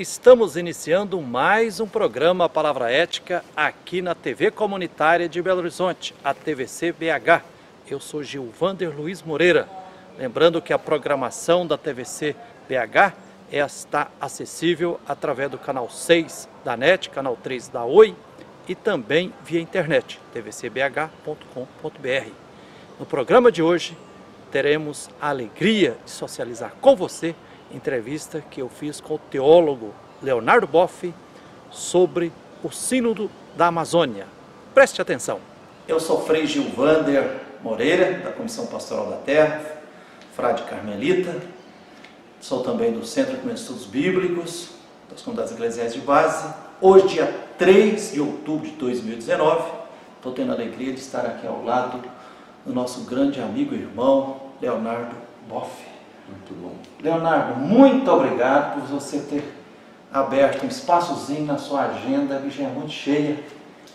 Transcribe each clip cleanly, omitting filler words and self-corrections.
Estamos iniciando mais um programa Palavra Ética aqui na TV Comunitária de Belo Horizonte, a TVC BH. Eu sou Gilvander Luiz Moreira. Lembrando que a programação da TVC BH está acessível através do canal 6 da NET, canal 3 da Oi e também via internet, tvcbh.com.br. No programa de hoje, teremos a alegria de socializar com você entrevista que eu fiz com o teólogo Leonardo Boff sobre o Sínodo da Amazônia. Preste atenção. Eu sou Frei Gilvander Moreira, da Comissão Pastoral da Terra, frade carmelita. Sou também do Centro de Estudos Bíblicos, das Comunidades Eclesiais de Base. Hoje, dia 3 de outubro de 2019, estou tendo a alegria de estar aqui ao lado do nosso grande amigo e irmão, Leonardo Boff. Muito bom. Leonardo, muito obrigado por você ter aberto um espaçozinho na sua agenda, que já é muito cheia,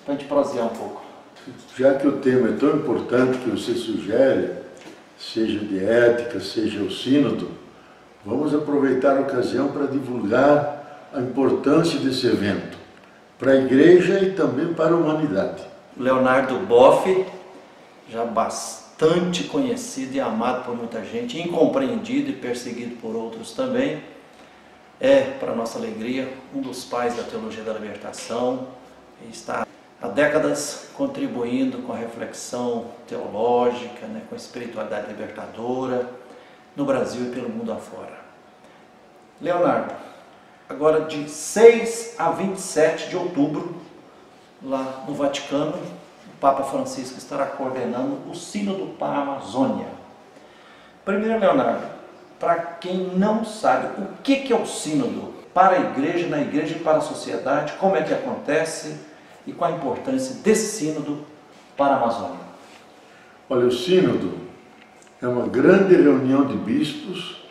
para a gente prosear um pouco. Já que o tema é tão importante que você sugere, seja de ética, seja o sínodo, vamos aproveitar a ocasião para divulgar a importância desse evento, para a igreja e também para a humanidade. Leonardo Boff, já bastante conhecido e amado por muita gente, incompreendido e perseguido por outros também, é, para nossa alegria, um dos pais da teologia da libertação, e está há décadas contribuindo com a reflexão teológica, com a espiritualidade libertadora, no Brasil e pelo mundo afora. Leonardo, agora de 6 a 27 de outubro, lá no Vaticano, o Papa Francisco estará coordenando o Sínodo para a Amazônia. Primeiro, Leonardo, para quem não sabe, o que é o Sínodo para a igreja, na igreja e para a sociedade, como é que acontece e qual a importância desse Sínodo para a Amazônia? Olha, o Sínodo é uma grande reunião de bispos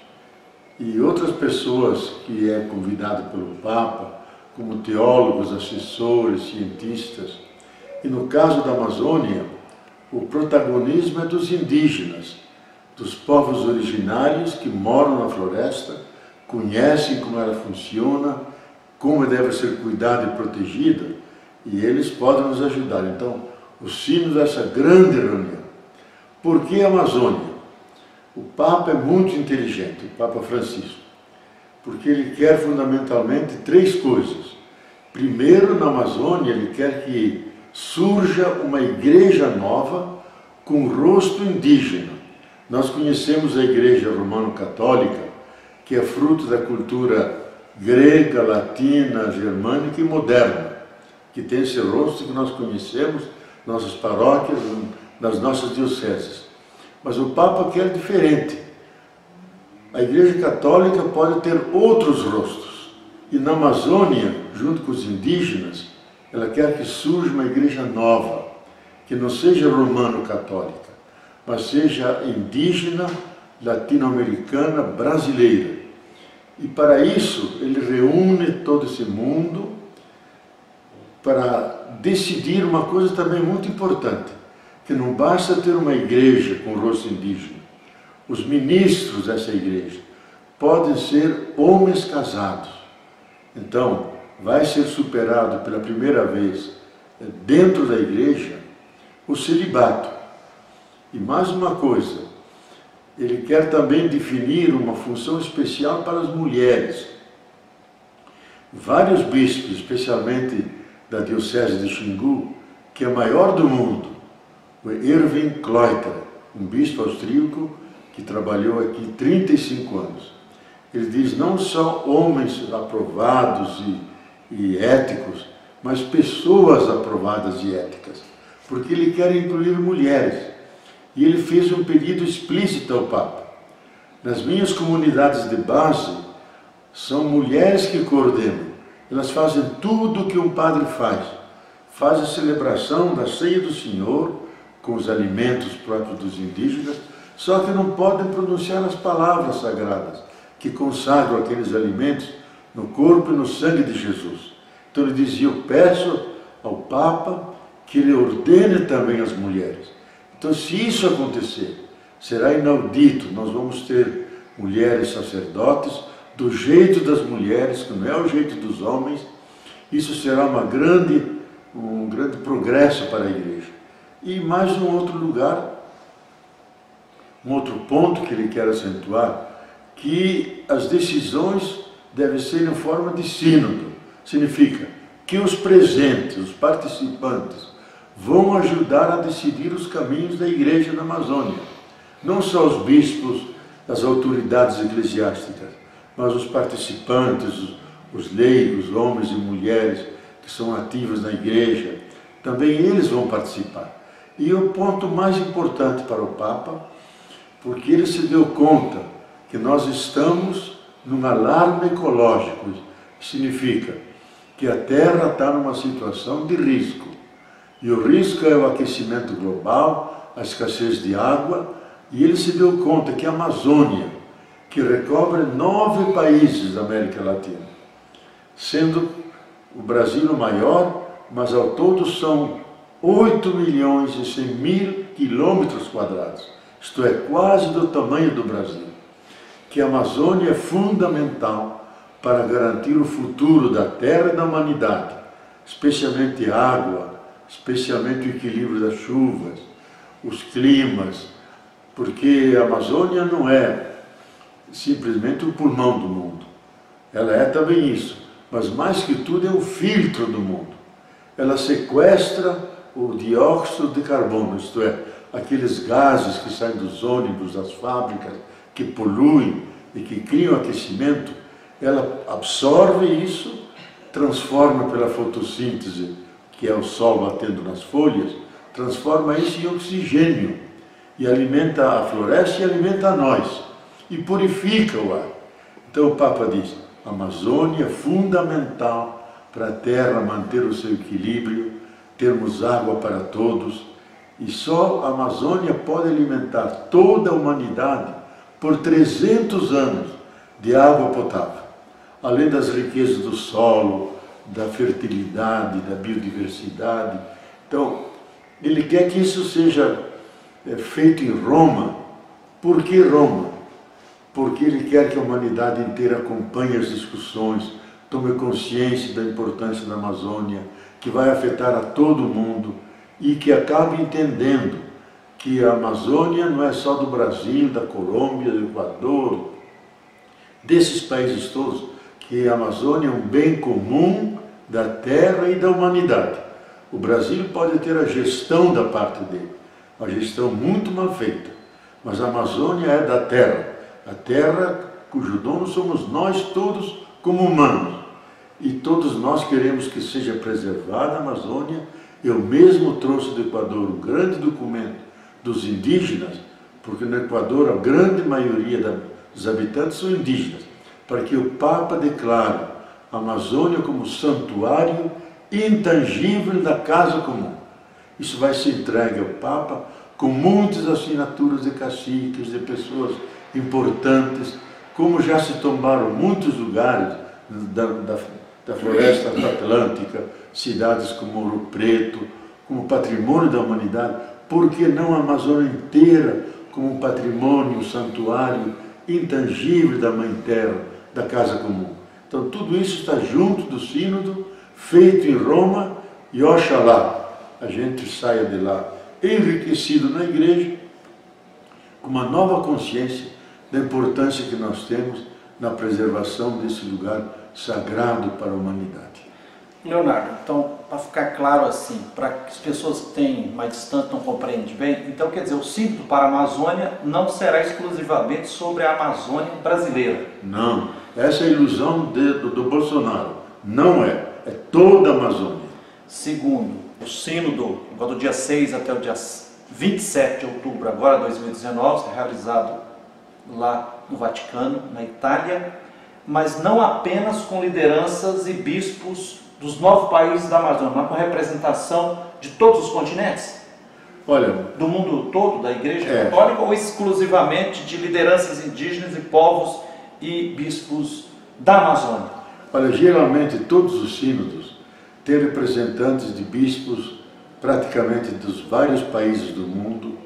e outras pessoas que é convidado pelo Papa, como teólogos, assessores, cientistas. E no caso da Amazônia, o protagonismo é dos indígenas, dos povos originários que moram na floresta, conhecem como ela funciona, como deve ser cuidada e protegida, e eles podem nos ajudar. Então, o sínodo é essa grande reunião. Por que a Amazônia? O Papa é muito inteligente, o Papa Francisco, porque ele quer fundamentalmente três coisas. Primeiro, na Amazônia, ele quer que surja uma igreja nova com rosto indígena. Nós conhecemos a Igreja Romano-Católica, que é fruto da cultura grega, latina, germânica e moderna, que tem esse rosto que nós conhecemos nas nossas paróquias, nas nossas dioceses. Mas o Papa quer diferente. A Igreja Católica pode ter outros rostos. E na Amazônia, junto com os indígenas, ela quer que surja uma igreja nova, que não seja romano-católica, mas seja indígena, latino-americana, brasileira. E para isso, ele reúne todo esse mundo para decidir uma coisa também muito importante, que não basta ter uma igreja com rosto indígena. Os ministros dessa igreja podem ser homens casados. Então, vai ser superado pela primeira vez dentro da igreja o celibato. E mais uma coisa, ele quer também definir uma função especial para as mulheres. Vários bispos, especialmente da diocese de Xingu, que é a maior do mundo, o Erwin Kleuter, um bispo austríaco que trabalhou aqui 35 anos. Ele diz, não só homens aprovados e éticos, mas pessoas aprovadas e éticas, porque ele quer incluir mulheres. E ele fez um pedido explícito ao Papa. Nas minhas comunidades de base, são mulheres que coordenam. Elas fazem tudo o que um padre faz. Faz a celebração da ceia do Senhor, com os alimentos próprios dos indígenas, só que não podem pronunciar as palavras sagradas, que consagram aqueles alimentos no corpo e no sangue de Jesus. Então ele dizia, eu peço ao Papa que ele ordene também as mulheres. Então, se isso acontecer, será inaudito. Nós vamos ter mulheres sacerdotes, do jeito das mulheres, que não é o jeito dos homens. Isso será um grande progresso para a igreja. E mais um outro lugar, um outro ponto que ele quer acentuar, que as decisões devem ser em forma de sínodo. Significa que os presentes, os participantes, vão ajudar a decidir os caminhos da igreja na Amazônia. Não só os bispos, as autoridades eclesiásticas, mas os participantes, os leigos, homens e mulheres que são ativos na igreja, também eles vão participar. E o ponto mais importante para o Papa, porque ele se deu conta que nós estamos num alarme ecológico, significa que a Terra está numa situação de risco. E o risco é o aquecimento global, a escassez de água, e ele se deu conta que a Amazônia, que recobre 9 países da América Latina, sendo o Brasil o maior, mas ao todo são 8.100.000 quilômetros quadrados, isto é, quase do tamanho do Brasil, que a Amazônia é fundamental para garantir o futuro da Terra e da humanidade, especialmente água, especialmente o equilíbrio das chuvas, os climas, porque a Amazônia não é simplesmente o pulmão do mundo, ela é também isso, mas mais que tudo é o filtro do mundo. Ela sequestra o dióxido de carbono, isto é, aqueles gases que saem dos ônibus, das fábricas, que poluem e que criam aquecimento, ela absorve isso, transforma pela fotossíntese, que é o sol batendo nas folhas, transforma isso em oxigênio e alimenta a floresta e alimenta a nós, e purifica o ar. Então o Papa diz, a Amazônia é fundamental para a Terra manter o seu equilíbrio, termos água para todos, e só a Amazônia pode alimentar toda a humanidade por 300 anos de água potável, além das riquezas do solo, da fertilidade, da biodiversidade. Então, ele quer que isso seja feito em Roma. Por que Roma? Porque ele quer que a humanidade inteira acompanhe as discussões, tome consciência da importância da Amazônia, que vai afetar a todo mundo, e que acabe entendendo que a Amazônia não é só do Brasil, da Colômbia, do Equador, desses países todos, que a Amazônia é um bem comum da terra e da humanidade. O Brasil pode ter a gestão da parte dele, uma gestão muito mal feita, mas a Amazônia é da terra, a terra cujo dono somos nós todos como humanos, e todos nós queremos que seja preservada a Amazônia. Eu mesmo trouxe do Equador um grande documento dos indígenas, porque no Equador a grande maioria dos habitantes são indígenas, para que o Papa declare a Amazônia como santuário intangível da casa comum. Isso vai ser entregue ao Papa com muitas assinaturas de caciques, de pessoas importantes, como já se tomaram muitos lugares da floresta atlântica, cidades como Ouro Preto, como patrimônio da humanidade. Por que não a Amazônia inteira como um patrimônio, um santuário intangível da Mãe Terra, da Casa Comum? Então tudo isso está junto do sínodo, feito em Roma, e oxalá a gente saia de lá enriquecido na igreja, com uma nova consciência da importância que nós temos na preservação desse lugar sagrado para a humanidade. Leonardo, então, para ficar claro assim, para que as pessoas que têm mais distante não compreendem bem, então quer dizer, o sínodo para a Amazônia não será exclusivamente sobre a Amazônia brasileira. Não, essa é a ilusão do Bolsonaro. Não é, é toda a Amazônia. Segundo, o sínodo, agora do dia 6 até o dia 27 de outubro, agora 2019, realizado lá no Vaticano, na Itália, mas não apenas com lideranças e bispos dos 9 países da Amazônia, mas com representação de todos os continentes? Olha, do mundo todo, da Igreja Católica, ou exclusivamente de lideranças indígenas e povos e bispos da Amazônia? Olha, geralmente todos os sínodos têm representantes de bispos praticamente dos vários países do mundo,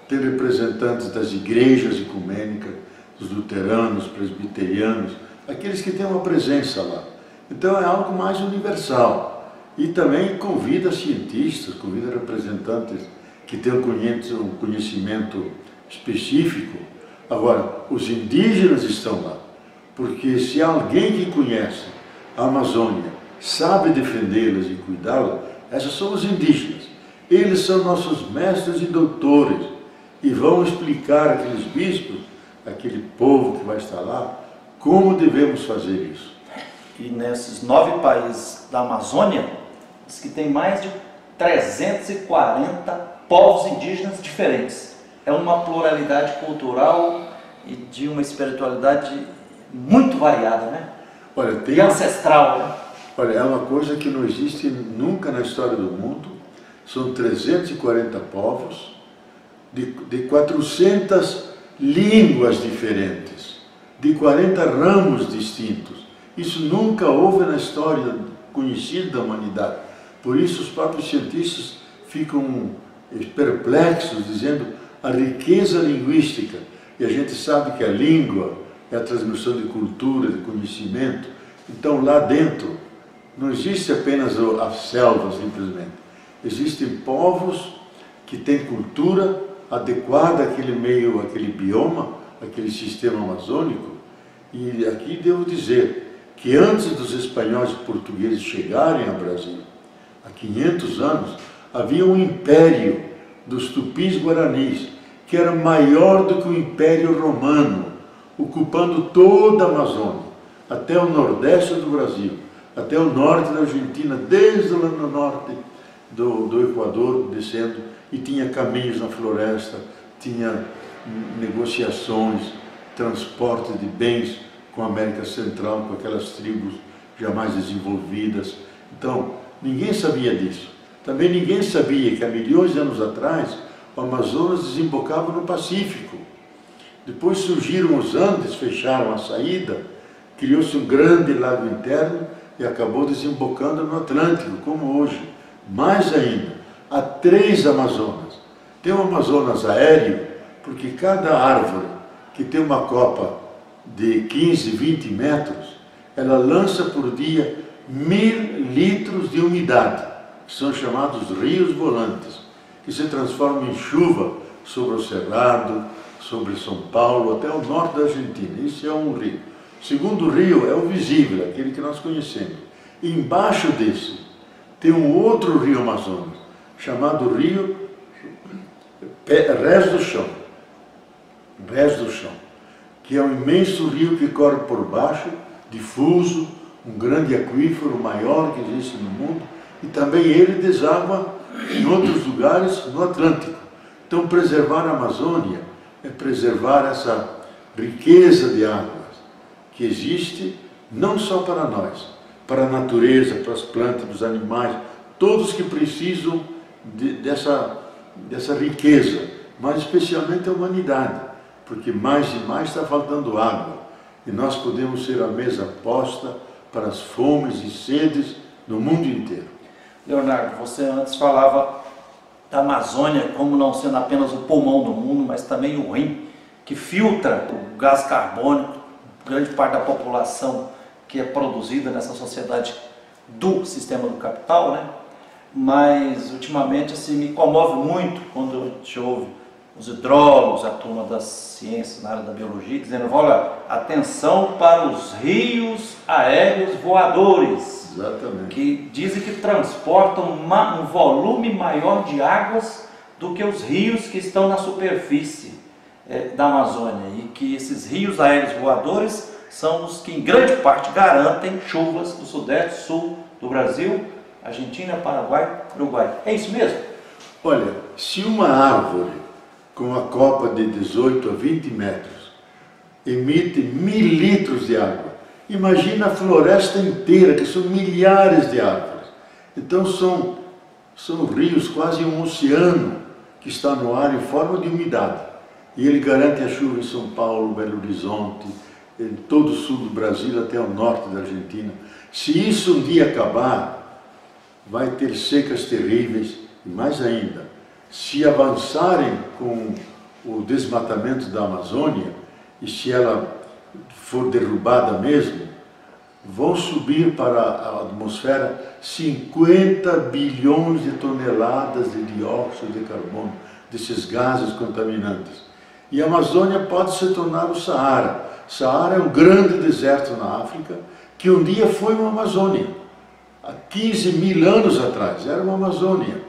têm representantes das igrejas ecumênicas, dos luteranos, presbiterianos, aqueles que têm uma presença lá. Então é algo mais universal. E também convida cientistas, convida representantes que têm um conhecimento específico. Agora, os indígenas estão lá, porque se alguém que conhece a Amazônia sabe defendê-las e cuidá-las, esses são os indígenas. Eles são nossos mestres e doutores e vão explicar àqueles bispos, aquele povo que vai estar lá, como devemos fazer isso. E nesses 9 países da Amazônia, diz que tem mais de 340 povos indígenas diferentes. É uma pluralidade cultural e de uma espiritualidade muito variada, né? Olha, e ancestral, né? Olha, é uma coisa que não existe nunca na história do mundo. São 340 povos, de 400 línguas diferentes, de 40 ramos distintos. Isso nunca houve na história conhecida da humanidade. Por isso os próprios cientistas ficam perplexos, dizendo a riqueza linguística. E a gente sabe que a língua é a transmissão de cultura, de conhecimento. Então lá dentro não existe apenas a selva, simplesmente. Existem povos que têm cultura adequada àquele meio, àquele bioma, àquele sistema amazônico. E aqui devo dizer que antes dos espanhóis e portugueses chegarem ao Brasil, há 500 anos, havia um império dos tupis-guaranis, que era maior do que o Império Romano, ocupando toda a Amazônia, até o nordeste do Brasil, até o norte da Argentina, desde lá no norte do Equador, descendo, e tinha caminhos na floresta, tinha negociações, transporte de bens com a América Central, com aquelas tribos jamais desenvolvidas. Então, ninguém sabia disso. Também ninguém sabia que há milhões de anos atrás o Amazonas desembocava no Pacífico. Depois surgiram os Andes, fecharam a saída, criou-se um grande lago interno e acabou desembocando no Atlântico, como hoje. Mais ainda, há 3 Amazonas. Tem o Amazonas aéreo, porque cada árvore que tem uma copa de 15, 20 metros, ela lança por dia 1000 litros de umidade, que são chamados rios volantes, que se transformam em chuva sobre o Cerrado, sobre São Paulo, até o norte da Argentina. Isso é um rio. O segundo rio é o visível, aquele que nós conhecemos. E embaixo desse tem um outro rio Amazonas, chamado rio Rés do Chão. Rés do Chão, que é um imenso rio que corre por baixo, difuso, um grande aquífero maior que existe no mundo, e também ele deságua em outros lugares no Atlântico. Então, preservar a Amazônia é preservar essa riqueza de águas que existe não só para nós, para a natureza, para as plantas, para os animais, todos que precisam dessa riqueza, mas especialmente a humanidade, porque mais e mais está faltando água, e nós podemos ser a mesa posta para as fomes e sedes do mundo inteiro. Leonardo, você antes falava da Amazônia como não sendo apenas o pulmão do mundo, mas também o rim, que filtra o gás carbônico, grande parte da população que é produzida nessa sociedade do sistema do capital, né? Mas ultimamente assim, me comove muito quando a gente ouve os hidrólogos, a turma das ciências na área da biologia, dizendo, olha, atenção para os rios aéreos voadores. Exatamente. Que dizem que transportam um volume maior de águas do que os rios que estão na superfície da Amazônia, e que esses rios aéreos voadores são os que em grande parte garantem chuvas do sudeste, sul do Brasil, Argentina, Paraguai, Uruguai. É isso mesmo? Olha, se uma árvore com uma copa de 18 a 20 metros emite 1000 litros de água, imagina a floresta inteira, que são milhares de árvores. Então são rios, quase um oceano que está no ar em forma de umidade. E ele garante a chuva em São Paulo, Belo Horizonte, em todo o sul do Brasil até o norte da Argentina. Se isso um dia acabar, vai ter secas terríveis, e mais ainda, se avançarem com o desmatamento da Amazônia, e se ela for derrubada mesmo, vão subir para a atmosfera 50 bilhões de toneladas de dióxido de carbono, desses gases contaminantes. E a Amazônia pode se tornar o Saara. Saara é um grande deserto na África, que um dia foi uma Amazônia. Há 15 mil anos atrás, era uma Amazônia,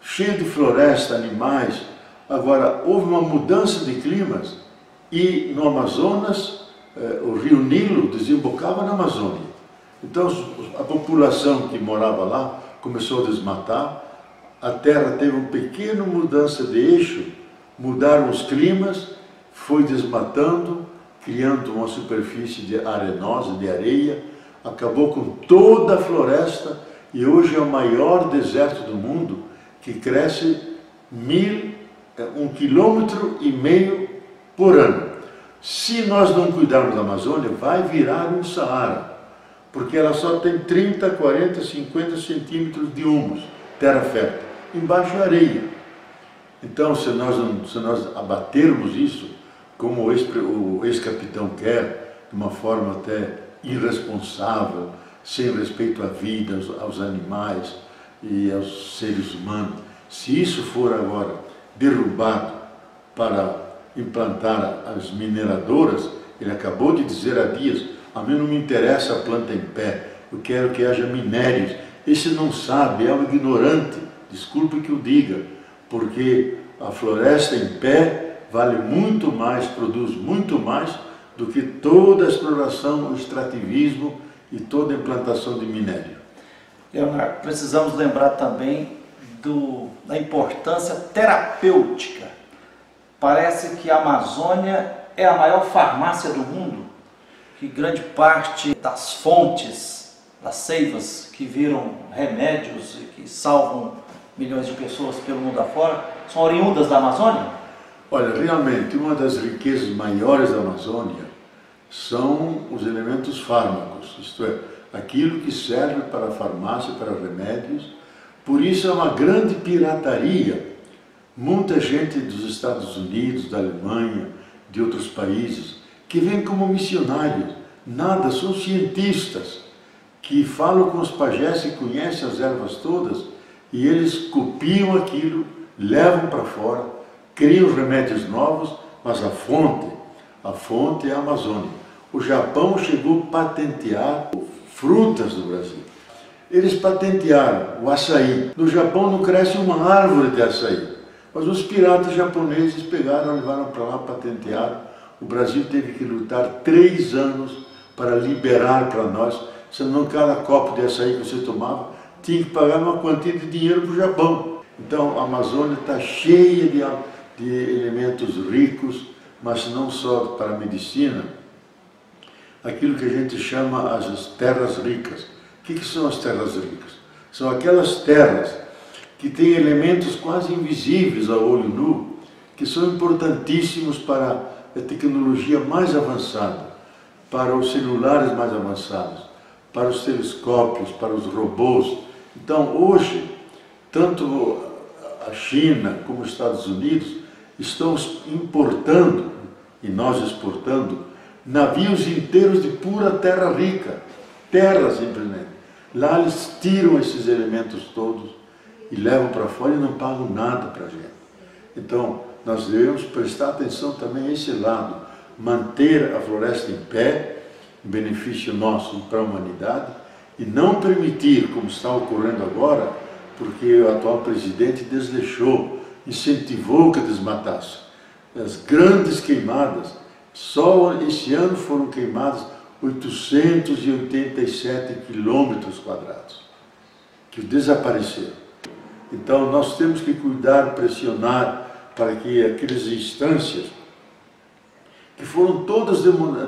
cheia de floresta, animais. Agora, houve uma mudança de climas e no Amazonas, o rio Nilo desembocava na Amazônia. Então, a população que morava lá começou a desmatar, a terra teve uma pequena mudança de eixo, mudaram os climas, foi desmatando, criando uma superfície de arenosa, de areia, acabou com toda a floresta e hoje é o maior deserto do mundo, que cresce 1,5 km por ano. Se nós não cuidarmos da Amazônia, vai virar um Saara, porque ela só tem 30, 40, 50 centímetros de humus, terra fértil, embaixo é areia. Então, se nós abatermos isso, como o ex-capitão quer, de uma forma até irresponsável, sem respeito à vida, aos animais e aos seres humanos, se isso for agora derrubado para implantar as mineradoras, ele acabou de dizer há dias, a mim não me interessa a planta em pé, eu quero que haja minérios. Esse não sabe, é um ignorante, desculpe que o diga, porque a floresta em pé vale muito mais, produz muito mais do que toda a exploração, o extrativismo e toda a implantação de minério. Leonardo, precisamos lembrar também da importância terapêutica. Parece que a Amazônia é a maior farmácia do mundo, que grande parte das fontes, das seivas que viram remédios e que salvam milhões de pessoas pelo mundo afora, são oriundas da Amazônia? Olha, realmente, uma das riquezas maiores da Amazônia são os elementos fármacos, isto é, aquilo que serve para a farmácia, para remédios. Por isso é uma grande pirataria. Muita gente dos Estados Unidos, da Alemanha, de outros países, que vêm como missionários, nada, são cientistas, que falam com os pajés e conhecem as ervas todas, e eles copiam aquilo, levam para fora, criam remédios novos, mas a fonte é a Amazônia. O Japão chegou a patentear frutas do Brasil. Eles patentearam o açaí. No Japão não cresce uma árvore de açaí, mas os piratas japoneses pegaram, levaram para lá, patentearam. O Brasil teve que lutar 3 anos para liberar para nós, senão cada copo de açaí que você tomava tinha que pagar uma quantia de dinheiro para o Japão. Então a Amazônia está cheia de elementos ricos, mas não só para a medicina, aquilo que a gente chama as terras ricas. O que são as terras ricas? São aquelas terras que têm elementos quase invisíveis ao olho nu, que são importantíssimos para a tecnologia mais avançada, para os celulares mais avançados, para os telescópios, para os robôs. Então, hoje, tanto a China como os Estados Unidos estão importando, e nós exportando, navios inteiros de pura terra rica, terra simplesmente. Lá eles tiram esses elementos todos e levam para fora e não pagam nada para a gente. Então, nós devemos prestar atenção também a esse lado, manter a floresta em pé, em benefício nosso para a humanidade, e não permitir, como está ocorrendo agora, porque o atual presidente desleixou, incentivou que desmatasse. As grandes queimadas, só esse ano foram queimadas 887 quilômetros quadrados, que desapareceram. Então nós temos que cuidar, pressionar, para que aquelas instâncias que foram todas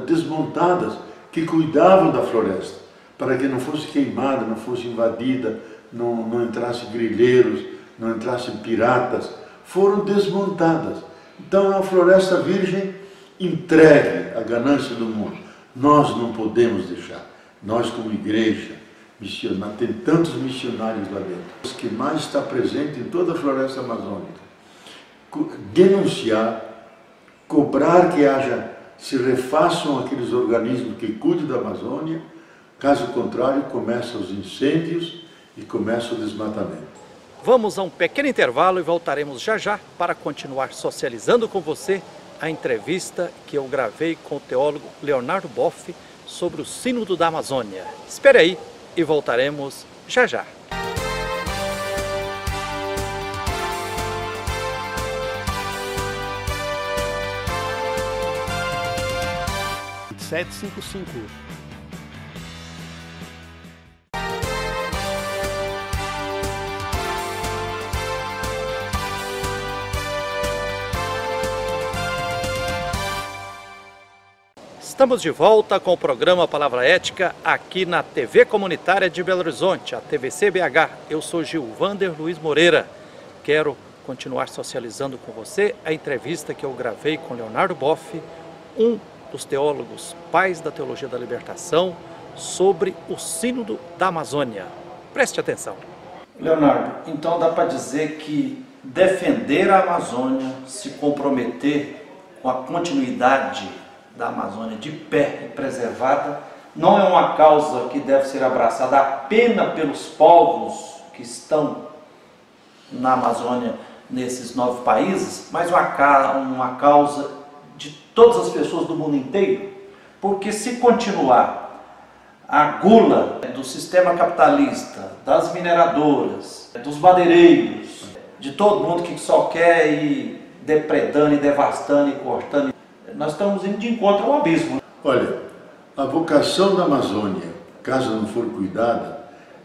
desmontadas, que cuidavam da floresta, para que não fosse queimada, não fosse invadida, não entrasse grileiros, não entrassem piratas, foram desmontadas. Então é uma floresta virgem entregue à ganância do mundo. Nós não podemos deixar, nós como igreja, tem tantos missionários lá dentro, os que mais está presente em toda a floresta amazônica, denunciar, cobrar que haja se refaçam aqueles organismos que cuidam da Amazônia. Caso contrário, começam os incêndios e começa o desmatamento. Vamos a um pequeno intervalo e voltaremos já já para continuar socializando com você a entrevista que eu gravei com o teólogo Leonardo Boff sobre o Sínodo da Amazônia. Espere aí e voltaremos já já. Estamos de volta com o programa Palavra Ética aqui na TV Comunitária de Belo Horizonte, a TVC-BH. Eu sou Gilvander Luiz Moreira. Quero continuar socializando com você a entrevista que eu gravei com Leonardo Boff, um dos teólogos pais da Teologia da Libertação, sobre o Sínodo da Amazônia. Preste atenção. Leonardo, então dá para dizer que defender a Amazônia, se comprometer com a continuidade da Amazônia de pé e preservada, não é uma causa que deve ser abraçada apenas pelos povos que estão na Amazônia, nesses 9 países, mas uma causa de todas as pessoas do mundo inteiro, porque se continuar a gula do sistema capitalista, das mineradoras, dos madeireiros, de todo mundo que só quer ir depredando e devastando e cortando, nós estamos indo de encontro ao abismo. Olha, a vocação da Amazônia, caso não for cuidada,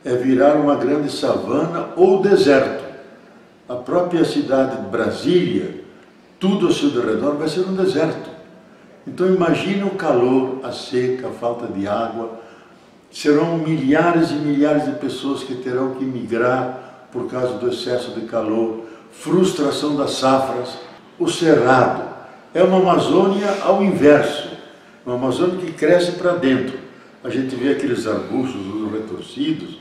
é virar uma grande savana ou deserto. A própria cidade de Brasília, tudo ao seu redor vai ser um deserto. Então imagine o calor, a seca, a falta de água. Serão milhares e milhares de pessoas que terão que migrar por causa do excesso de calor, frustração das safras. O cerrado é uma Amazônia ao inverso, uma Amazônia que cresce para dentro. A gente vê aqueles arbustos retorcidos,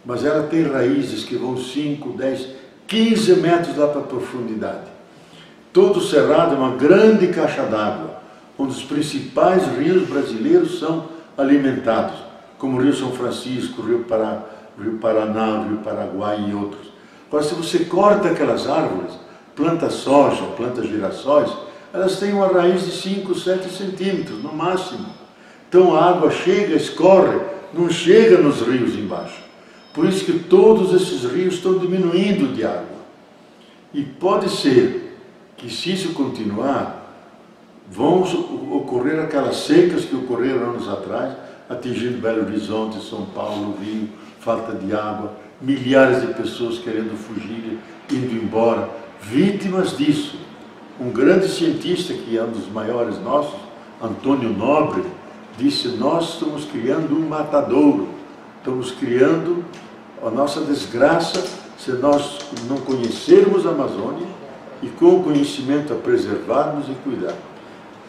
mas ela tem raízes que vão 5, 10, 15 metros lá para a profundidade. Todo o cerrado é uma grande caixa d'água, onde os principais rios brasileiros são alimentados, como o Rio São Francisco, o Rio Paraná, o Rio Paraguai e outros. Agora, se você corta aquelas árvores, planta soja, planta girassóis, elas têm uma raiz de 5, 7 centímetros, no máximo. Então a água chega, escorre, não chega nos rios embaixo. Por isso que todos esses rios estão diminuindo de água. E pode ser que, se isso continuar, vão ocorrer aquelas secas que ocorreram anos atrás, atingindo Belo Horizonte, São Paulo, Rio, falta de água, milhares de pessoas querendo fugir, indo embora, vítimas disso. Um grande cientista, que é um dos maiores nossos, Antônio Nobre, disse: nós estamos criando um matadouro, estamos criando a nossa desgraça se nós não conhecermos a Amazônia e com o conhecimento a preservarmos e cuidar.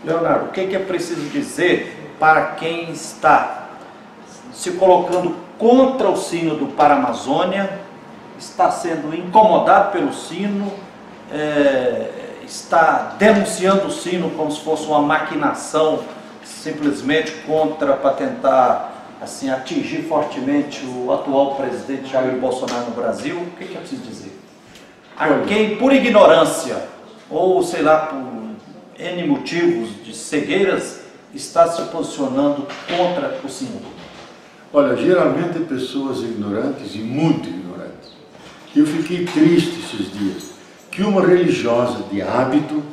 Leonardo, o que é preciso dizer para quem está se colocando contra o Sínodo para a Amazônia, está sendo incomodado pelo Sínodo, está denunciando o Sínodo como se fosse uma maquinação simplesmente para tentar assim, atingir fortemente o atual presidente Jair Bolsonaro no Brasil? O que é preciso dizer? A quem, por ignorância ou sei lá, por N motivos de cegueiras, está se posicionando contra o Sínodo? Olha, geralmente pessoas ignorantes e muito ignorantes. Eu fiquei triste esses dias que uma religiosa de hábito,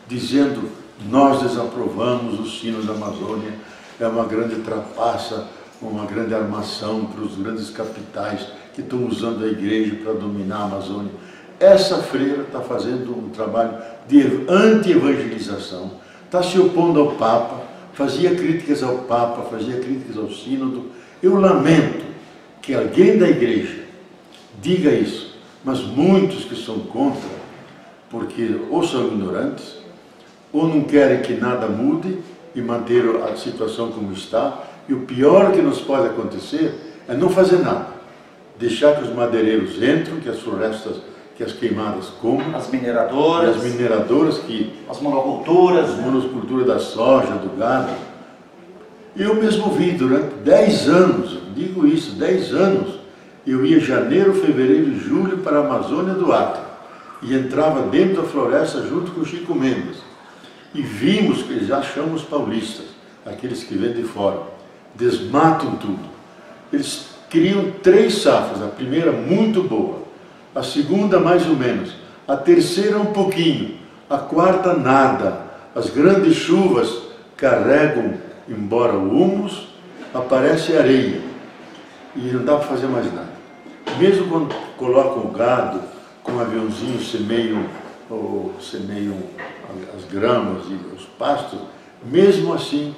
dizendo: nós desaprovamos o Sínodo da Amazônia, é uma grande trapaça, uma grande armação para os grandes capitais que estão usando a igreja para dominar a Amazônia. Essa freira está fazendo um trabalho de anti-evangelização, está se opondo ao Papa, fazia críticas ao Papa, fazia críticas ao Sínodo. Eu lamento que alguém da igreja diga isso, mas muitos que são contra, porque ou são ignorantes, ou não querem que nada mude e manter a situação como está, e o pior que nos pode acontecer é não fazer nada, deixar que os madeireiros entrem, que que as queimadas comem, as mineradoras, que as monoculturas, as monoculturas da soja, do gado. Eu mesmo vi durante 10 anos, digo isso, 10 anos, eu ia janeiro, fevereiro e julho para a Amazônia do Acre e entrava dentro da floresta junto com o Chico Mendes. E vimos que eles achamos paulistas, aqueles que vêm de fora, desmatam tudo. Eles criam 3 safras, a primeira muito boa, a segunda mais ou menos, a terceira um pouquinho, a quarta nada. As grandes chuvas carregam embora o humus, aparece areia e não dá para fazer mais nada. Mesmo quando colocam o gado com um aviãozinho, semeiam as gramas e os pastos, mesmo assim,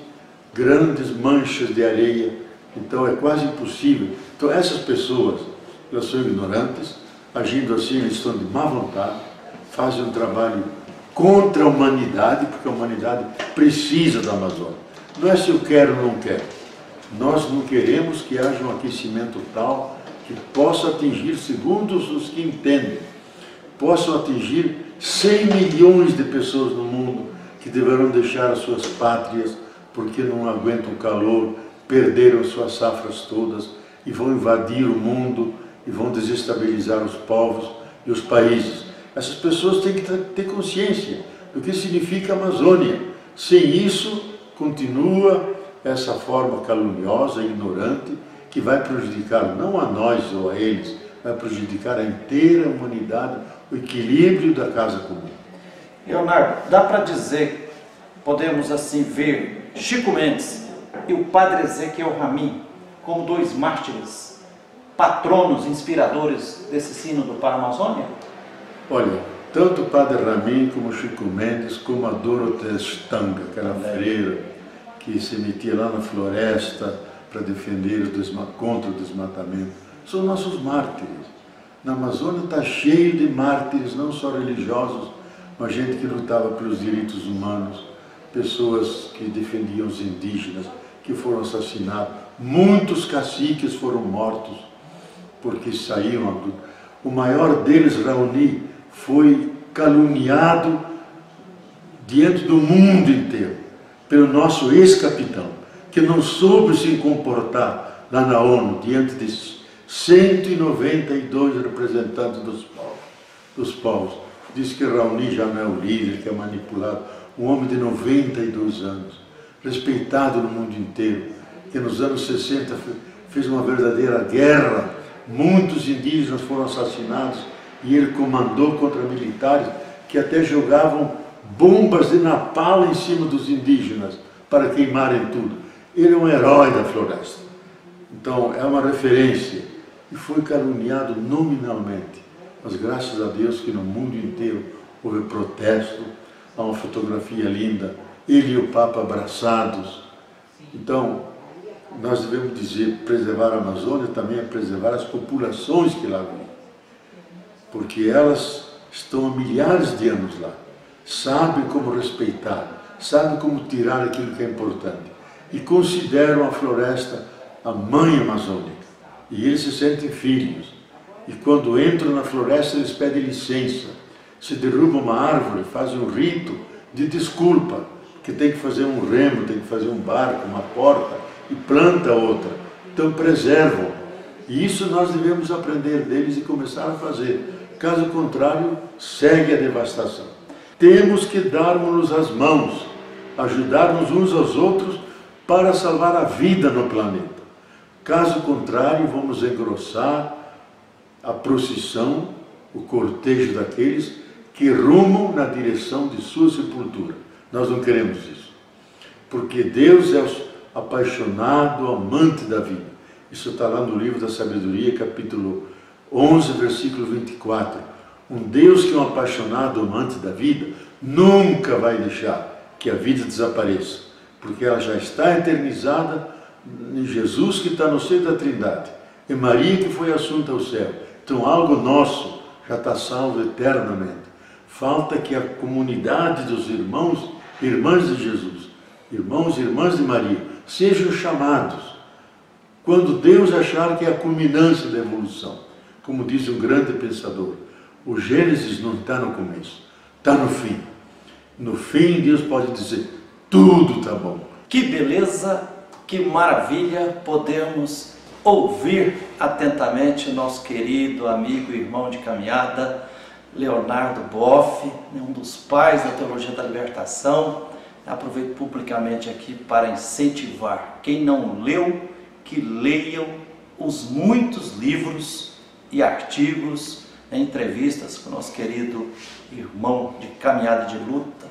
grandes manchas de areia, então é quase impossível. Então essas pessoas, elas são ignorantes, agindo assim, eles estão de má vontade, fazem um trabalho contra a humanidade, porque a humanidade precisa da Amazônia. Não é se eu quero ou não quero. Nós não queremos que haja um aquecimento tal que possa atingir, segundo os que entendem, possam atingir 100 milhões de pessoas no mundo que deverão deixar as suas pátrias porque não aguentam o calor, perderam suas safras todas e vão invadir o mundo e vão desestabilizar os povos e os países. Essas pessoas têm que ter consciência do que significa a Amazônia. Sem isso, continua essa forma caluniosa e ignorante que vai prejudicar não a nós ou a eles, vai prejudicar a inteira humanidade, o equilíbrio da casa comum. Leonardo, dá para dizer, podemos assim ver Chico Mendes e o Padre Ezequiel Ramin como 2 mártires, patronos, inspiradores desse sínodo para a Amazônia? Olha, tanto o Padre Ramin como Chico Mendes, como a Dorothea Stang, aquela freira que se metia lá na floresta para defender contra o desmatamento, são nossos mártires. Na Amazônia está cheio de mártires, não só religiosos, mas gente que lutava pelos direitos humanos, pessoas que defendiam os indígenas, que foram assassinados. Muitos caciques foram mortos porque saíram à luta. O maior deles, Raoni, foi caluniado diante do mundo inteiro pelo nosso ex-capitão, que não soube se comportar lá na ONU diante de 192 representantes dos povos. Diz que Raoni já não é o líder, que é manipulado. Um homem de 92 anos, respeitado no mundo inteiro, que nos anos 60 fez uma verdadeira guerra. Muitos indígenas foram assassinados e ele comandou contra militares que até jogavam bombas de napalm em cima dos indígenas para queimarem tudo. Ele é um herói da floresta. Então é uma referência. E foi caluniado nominalmente. Mas graças a Deus que no mundo inteiro houve protesto, há uma fotografia linda, ele e o Papa abraçados. Então, nós devemos dizer, preservar a Amazônia também é preservar as populações que lá vivem. Porque elas estão há milhares de anos lá, sabem como respeitar, sabem como tirar aquilo que é importante. E consideram a floresta a mãe amazônica. E eles se sentem filhos. E quando entram na floresta, eles pedem licença. Se derrubam uma árvore, fazem um rito de desculpa, que tem que fazer um remo, tem que fazer um barco, uma porta, e planta outra. Então preservam. E isso nós devemos aprender deles e começar a fazer. Caso contrário, segue a devastação. Temos que darmos-nos as mãos, ajudarmos uns aos outros para salvar a vida no planeta. Caso contrário, vamos engrossar a procissão, o cortejo daqueles que rumam na direção de sua sepultura. Nós não queremos isso. Porque Deus é o apaixonado, amante da vida. Isso está lá no livro da Sabedoria, capítulo 11, versículo 24. Um Deus que é um apaixonado, amante da vida, nunca vai deixar que a vida desapareça. Porque ela já está eternizada em Jesus, que está no seio da Trindade, e Maria, que foi assunta ao céu. Então algo nosso já está salvo eternamente. Falta que a comunidade dos irmãos e irmãs de Jesus, irmãos e irmãs de Maria, sejam chamados quando Deus achar que é a culminância da evolução. Como diz um grande pensador, O Gênesis não está no começo, está no fim. No fim, Deus pode dizer, tudo está bom. Que beleza, que maravilha podemos ouvir atentamente o nosso querido amigo e irmão de caminhada, Leonardo Boff, um dos pais da Teologia da Libertação. Aproveito publicamente aqui para incentivar quem não leu, que leiam os muitos livros e artigos, entrevistas com o nosso querido irmão de caminhada de luta,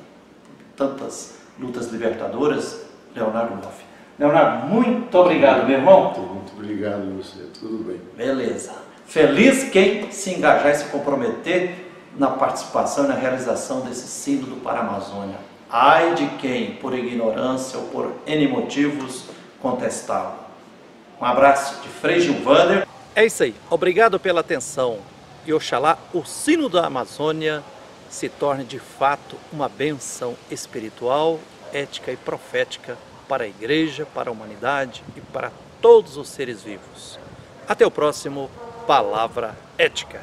tantas lutas libertadoras, Leonardo Boff. Leonardo, muito obrigado, meu irmão. Muito obrigado a você, tudo bem. Beleza. Feliz quem se engajar e se comprometer na participação e na realização desse sínodo para a Amazônia. Ai de quem, por ignorância ou por N motivos, contestá-lo. Um abraço de Frei Gilvander. É isso aí. Obrigado pela atenção. E oxalá o Sínodo da Amazônia se torne de fato uma bênção espiritual, ética e profética para a Igreja, para a humanidade e para todos os seres vivos. Até o próximo Palavra Ética.